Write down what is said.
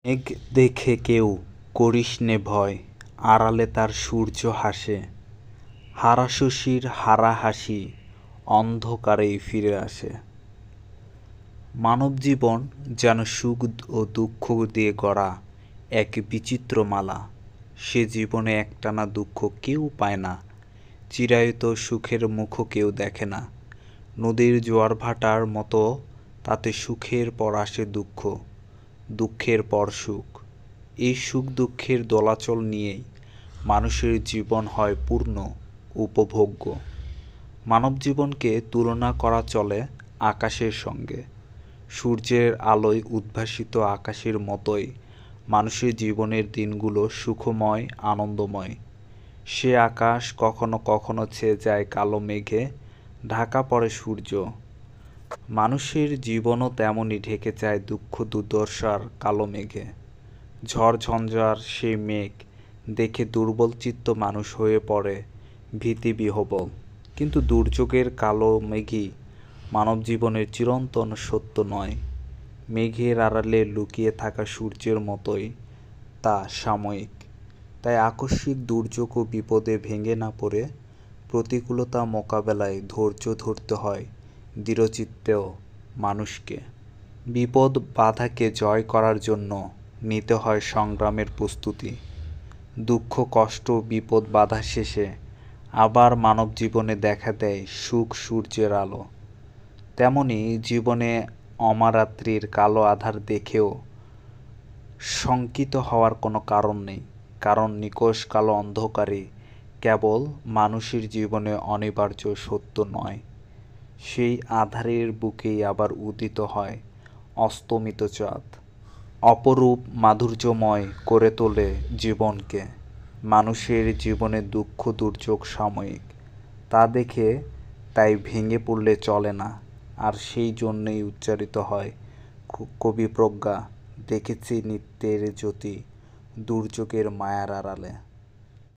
মেঘ দেখে কেউ করিস নে ভয়, আড়ালে তার সূর্য হাসে। হারা শশীর হারা হাসি অন্ধকারেই ফিরে আসে। মানব জীবন যেন সুখ ও দুঃখ দিয়ে গড়া এক বিচিত্র মালা। সে জীবনে একটানা দুঃখ কেউ পায় না, চিরায়ত সুখের মুখও কেউ দেখে না। নদীর জোয়ার ভাটার মতো তাতে সুখের পর আসে দুঃখ, দুঃখের পর সুখ। এই সুখ দুঃখের দোলাচল নিয়েই মানুষের জীবন হয় পূর্ণ, উপভোগ্য। মানব জীবনকে তুলনা করা চলে আকাশের সঙ্গে। সূর্যের আলোয় উদ্ভাসিত আকাশের মতোই মানুষের জীবনের দিনগুলো সুখময়, আনন্দময়। সে আকাশ কখনো কখনো ছেয়ে যায় কালো মেঘে, ঢাকা পড়ে সূর্য। মানুষের জীবনও তেমনই ঢেকে যায় দুঃখ দুর্দশার কালো মেঘে। ঝড় ঝঞ্ঝার সেই মেঘ দেখে দুর্বল চিত্ত মানুষ হয়ে পড়ে ভীতিবিহ্বল। কিন্তু দুর্যোগের কালো মেঘই মানব জীবনের চিরন্তন সত্য নয়। মেঘের আড়ালে লুকিয়ে থাকা সূর্যের মতোই তা সাময়িক। তাই আকস্মিক দুর্যোগ ও বিপদে ভেঙে না পড়ে প্রতিকূলতা মোকাবেলায় ধৈর্য ধরতে হয় দৃঢ়চিত্তেও মানুষকে। বিপদ বাধাকে জয় করার জন্য নিতে হয় সংগ্রামের প্রস্তুতি। দুঃখ কষ্ট বিপদ বাধা শেষে আবার মানব জীবনে দেখা দেয় সুখ সূর্যের আলো। তেমনি জীবনে অমারাত্রির কালো আধার দেখেও শঙ্কিত হওয়ার কোনো কারণ নেই, কারণ নিকষ কালো অন্ধকারে কেবল মানুষের জীবনে অনিবার্য সত্য নয়, সেই আধারের বুকেই আবার উদিত হয় অস্তমিত চাঁদ। অপরূপ মাধুর্যময় করে তোলে জীবনকে। মানুষের জীবনে দুঃখ দুর্যোগ সাময়িক, তা দেখে তাই ভেঙে পড়লে চলে না। আর সেই জন্যেই উচ্চারিত হয় কবিপ্রজ্ঞা, দেখেছি নিত্যের জ্যোতি দুর্যোগের মায়ার আড়ালে।